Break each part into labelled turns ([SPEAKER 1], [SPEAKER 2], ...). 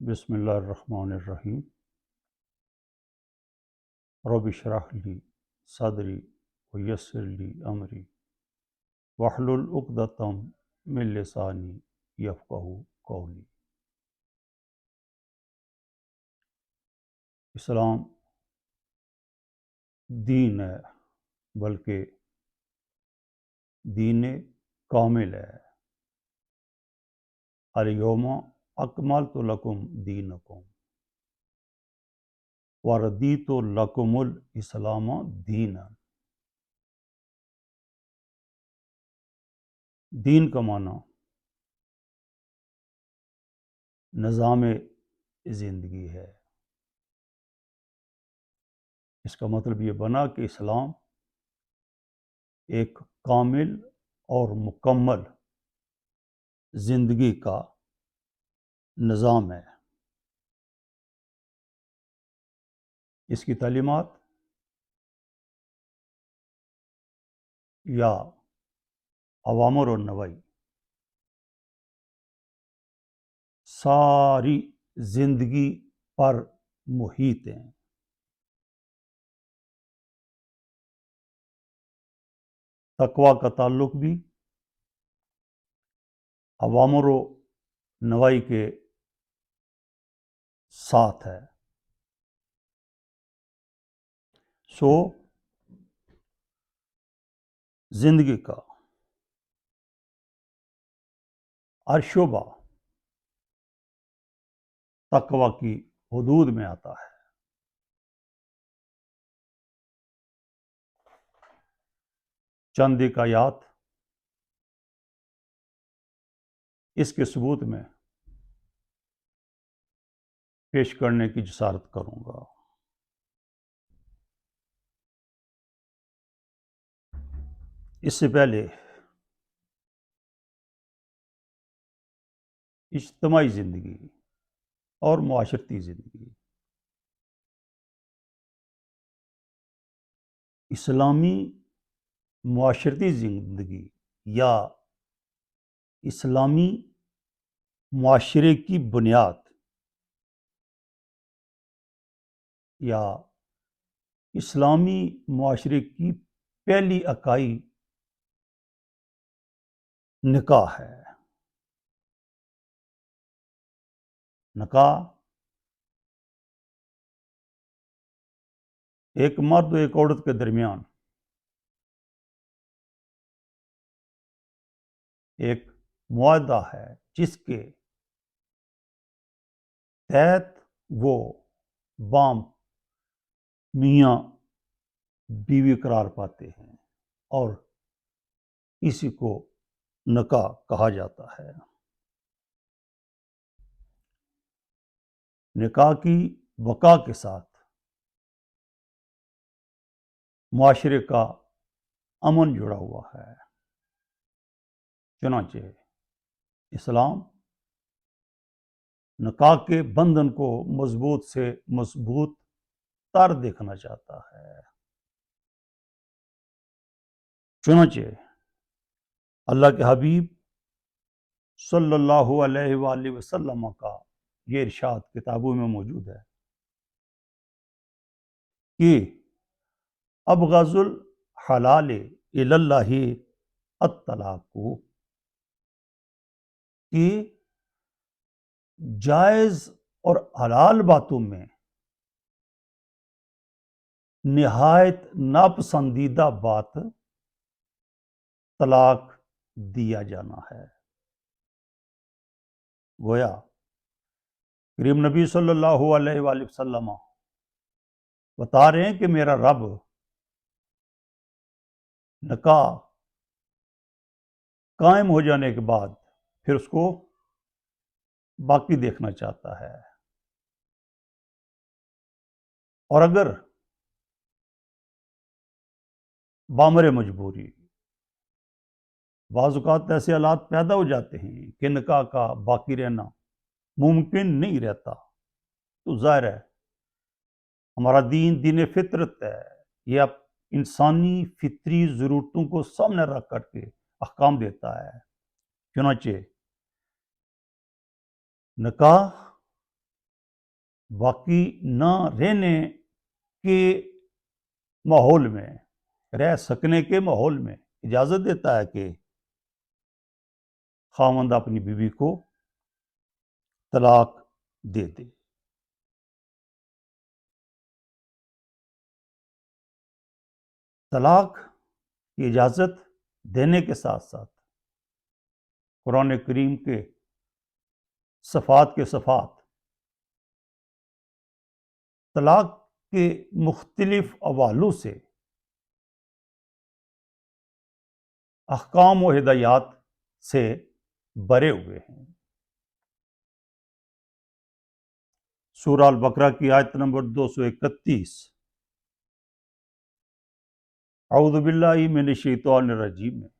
[SPEAKER 1] بسم اللہ الرحمن الرحیم۔ رب اشرح لی صدری ویسر لی امری واحلل عقدۃ من لسانی یفقہوا قولی۔ اسلام دین ہے، بلکہ دین کامل ہے۔ الیوم اکملت لکم دینکم وردیت لکم الاسلام دینا۔ دین کا معنی نظام زندگی ہے۔ اس کا مطلب یہ بنا کہ اسلام ایک کامل اور مکمل زندگی کا نظام ہے۔ اس کی تعلیمات یا اوامر و نواہی ساری زندگی پر محیط ہیں۔ تقویٰ کا تعلق بھی اوامر و نواہی کے ساتھ ہے۔ سو زندگی کا ہر شعبہ تقویٰ کی حدود میں آتا ہے۔ چند ایک آیات اس کے ثبوت میں پیش کرنے کی جسارت کروں گا۔ اس سے پہلے اجتماعی زندگی اور معاشرتی زندگی، اسلامی معاشرتی زندگی یا اسلامی معاشرے کی بنیاد یا اسلامی معاشرے کی پہلی اکائی نکاح ہے۔ نکاح ایک مرد و ایک عورت کے درمیان ایک معاہدہ ہے جس کے تحت وہ بام میاں بیوی قرار پاتے ہیں اور اسی کو نکاح کہا جاتا ہے۔ نکاح کی وقع کے ساتھ معاشرے کا امن جڑا ہوا ہے۔ چنانچہ اسلام نکاح کے بندھن کو مضبوط سے مضبوط تر دیکھنا چاہتا ہے۔ چنانچہ اللہ کے حبیب صلی اللہ علیہ وآلہ وسلم کا یہ ارشاد کتابوں میں موجود ہے کہ ابغض الحلال الی اللہ الطلاق، کہ جائز اور حلال باتوں میں نہایت ناپسندیدہ بات طلاق دیا جانا ہے۔ گویا کریم نبی صلی اللہ علیہ وآلہ وسلم بتا رہے ہیں کہ میرا رب نکاح قائم ہو جانے کے بعد پھر اس کو باقی دیکھنا چاہتا ہے، اور اگر بامر مجبوری بعض اوقات ایسے حالات پیدا ہو جاتے ہیں کہ نکاح کا باقی رہنا ممکن نہیں رہتا، تو ظاہر ہے ہمارا دین دین فطرت ہے، یہ اب انسانی فطری ضرورتوں کو سامنے رکھ کر کے احکام دیتا ہے۔ چنانچہ نکاح باقی نہ رہنے کے ماحول میں، رہ سکنے کے ماحول میں اجازت دیتا ہے کہ خاوند اپنی بیوی کو طلاق دے دے۔ طلاق کی اجازت دینے کے ساتھ ساتھ قرآن کریم کے صفات کے صفات طلاق کے مختلف حوالوں سے احکام و ہدایات سے بھرے ہوئے ہیں۔ سورہ البقرہ کی آیت نمبر 231، اعوذ باللہ من الشیطان الرجیم میں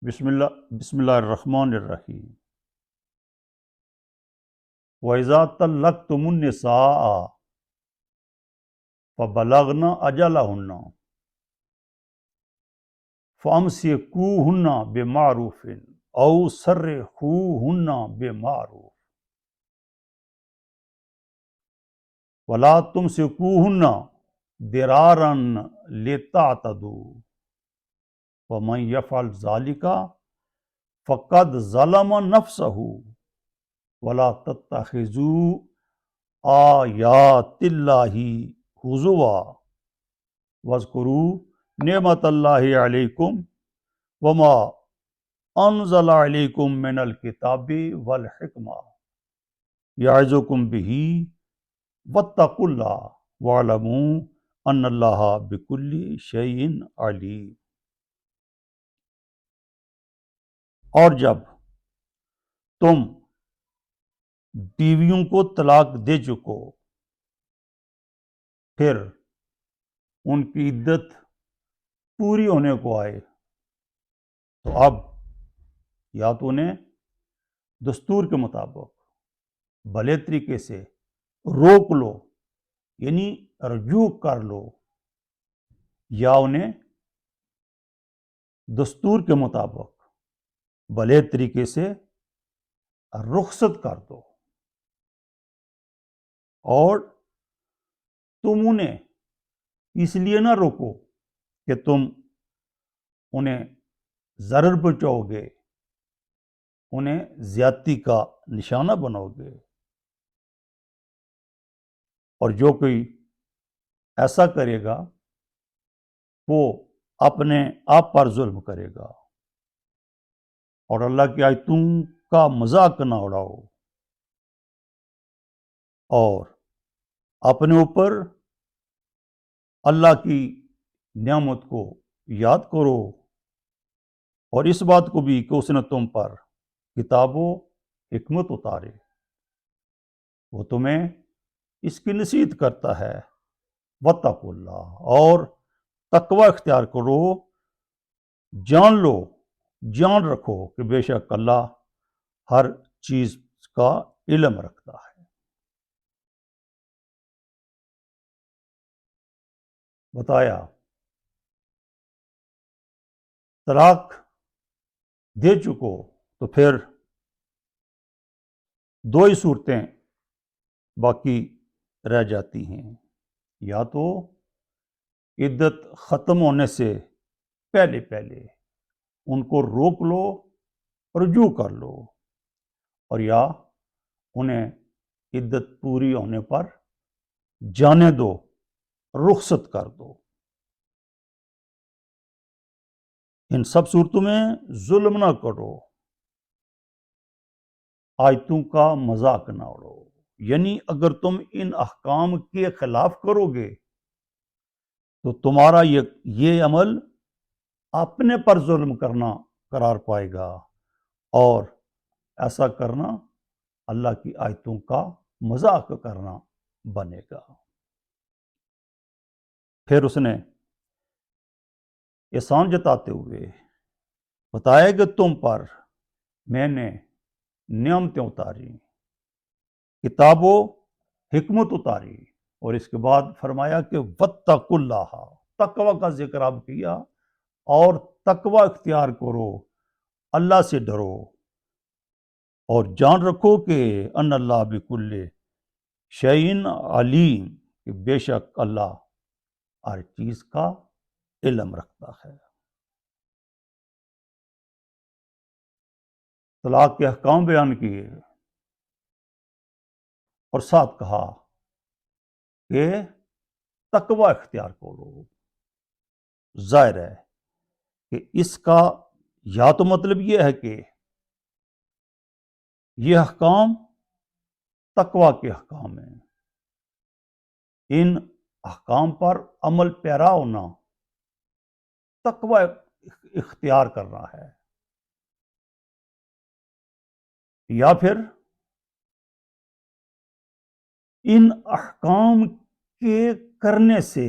[SPEAKER 1] بسم اللہ الرحمن الرحیم، وَإِذَا طَلَّقْتُمُ النِّسَاءَ فَبَلَغْنَ أَجَلَهُنَّ فَأَمْسِكُوهُنَّ بِمَعْرُوفٍ أَوْ سَرِّحُوهُنَّ بِمَعْرُوفٍ وَلَا تُمْسِكُوهُنَّ ضِرَارًا لِتَعْتَدُوا وَمَنْ يَفْعَلْ ذَلِكَ فَقَدْ ظَلَمَ نَفْسَهُ وَلَا تَتَّخِذُوا آیَاتِ اللَّهِ هُزُوًا وَاذْكُرُوا نِعْمَتَ اللَّهِ عَلَيْكُمْ وَمَا أَنزَلَ عَلَيْكُمْ مِنَ الْكِتَابِ وَالْحِكْمَةِ يَعِظُكُمْ بِهِ وَاتَّقُوا اللَّهَ وَاعْلَمُوا أَنَّ اللَّهَ بِكُلِّ شَيْءٍ عَلِيمٌ۔ اور جب تم بیویوں کو طلاق دے چکو، پھر ان کی عدت پوری ہونے کو آئے، تو اب یا تو انہیں دستور کے مطابق بھلے طریقے سے روک لو، یعنی رجوع کر لو، یا انہیں دستور کے مطابق بھلے طریقے سے رخصت کر دو، اور تم انہیں اس لیے نہ روکو کہ تم انہیں ضرر پہنچاؤ گے، انہیں زیادتی کا نشانہ بناؤ گے، اور جو کوئی ایسا کرے گا وہ اپنے آپ پر ظلم کرے گا، اور اللہ کی آیتوں کا مذاق نہ اڑاؤ، اور اپنے اوپر اللہ کی نعمت کو یاد کرو، اور اس بات کو بھی کہ اس نے تم پر کتاب و حکمت اتارے، وہ تمہیں اس کی نصیحت کرتا ہے۔ واتقوا اللہ، اور تقوی اختیار کرو، جان لو، جان رکھو کہ بے شک اللہ ہر چیز کا علم رکھتا ہے۔ بتایا طلاق دے چکو تو پھر دو ہی صورتیں باقی رہ جاتی ہیں، یا تو عدت ختم ہونے سے پہلے ان کو روک لو، رجوع کر لو، اور یا انہیں عدت پوری ہونے پر جانے دو، رخصت کر دو۔ ان سب صورتوں میں ظلم نہ کرو، آیتوں کا مذاق نہ اڑو، یعنی اگر تم ان احکام کے خلاف کرو گے تو تمہارا یہ عمل اپنے پر ظلم کرنا قرار پائے گا، اور ایسا کرنا اللہ کی آیتوں کا مذاق کرنا بنے گا۔ پھر اس نے احسان جتاتے ہوئے بتایا کہ تم پر میں نے نعمتیں اتاری، کتاب و حکمت اتاری، اور اس کے بعد فرمایا کہ واتقوا اللہ، تقوی کا ذکر اب کیا، اور تقوی اختیار کرو، اللہ سے ڈرو، اور جان رکھو کہ ان اللہ بکل شعین علیم کہ بے شک اللہ ہر چیز کا علم رکھتا ہے۔ طلاق کے احکام بیان کیے اور ساتھ کہا کہ تقوی اختیار کرو۔ ظاہر ہے کہ اس کا یا تو مطلب یہ ہے کہ یہ احکام تقوی کے احکام ہیں، ان احکام پر عمل پیرا ہونا تقوی اختیار کرنا ہے، یا پھر ان احکام کے کرنے سے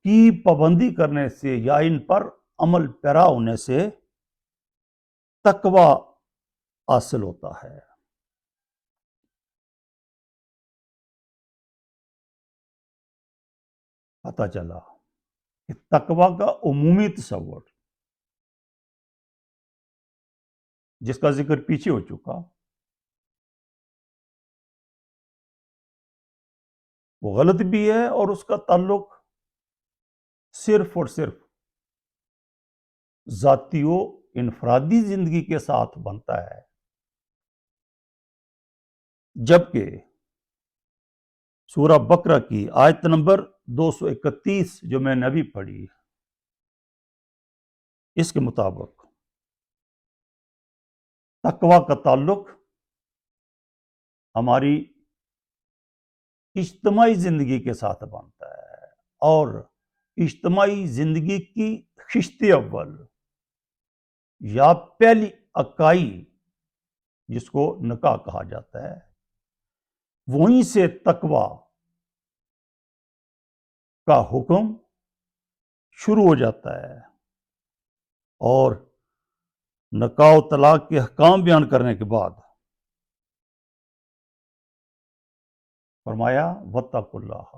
[SPEAKER 1] کی پابندی کرنے سے یا ان پر عمل پیرا ہونے سے تقوی حاصل ہوتا ہے۔ پتہ چلا کہ تقوی کا عمومی تصور جس کا ذکر پیچھے ہو چکا وہ غلط بھی ہے، اور اس کا تعلق صرف اور صرف ذاتی و انفرادی زندگی کے ساتھ بنتا ہے، جبکہ سورہ بقرہ کی آیت نمبر 231 جو میں نے ابھی پڑھی، اس کے مطابق تقوی کا تعلق ہماری اجتماعی زندگی کے ساتھ بنتا ہے، اور اجتماعی زندگی کی خشت اول یا پہلی اکائی جس کو نکاح کہا جاتا ہے، وہیں سے تقوی کا حکم شروع ہو جاتا ہے، اور نکاح و طلاق کے احکام بیان کرنے کے بعد فرمایا واتقوا اللہ،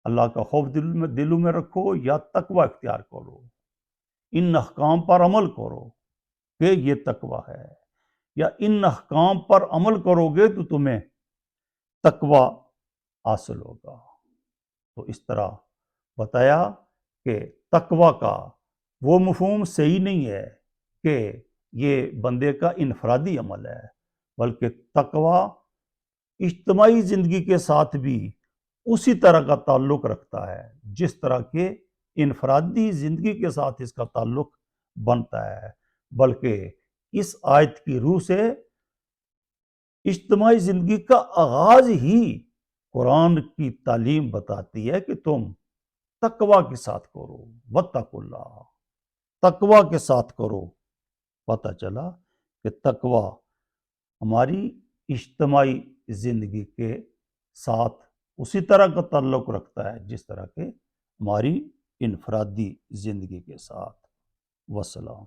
[SPEAKER 1] اللہ کا خوف دلوں میں رکھو یا تقوی اختیار کرو، ان احکام پر عمل کرو کہ یہ تقوی ہے، یا ان احکام پر عمل کرو گے تو تمہیں تقوی حاصل ہوگا۔ تو اس طرح بتایا کہ تقوی کا وہ مفہوم صحیح نہیں ہے کہ یہ بندے کا انفرادی عمل ہے، بلکہ تقوی اجتماعی زندگی کے ساتھ بھی اسی طرح کا تعلق رکھتا ہے جس طرح کے انفرادی زندگی کے ساتھ اس کا تعلق بنتا ہے، بلکہ اس آیت کی روح سے اجتماعی زندگی کا آغاز ہی قرآن کی تعلیم بتاتی ہے کہ تم تقوی کے ساتھ کرو، واتقوا اللہ، تقوی کے ساتھ کرو۔ پتہ چلا کہ تقوی ہماری اجتماعی زندگی کے ساتھ اسی طرح کا تعلق رکھتا ہے جس طرح کہ ہماری انفرادی زندگی کے ساتھ۔ وسلام۔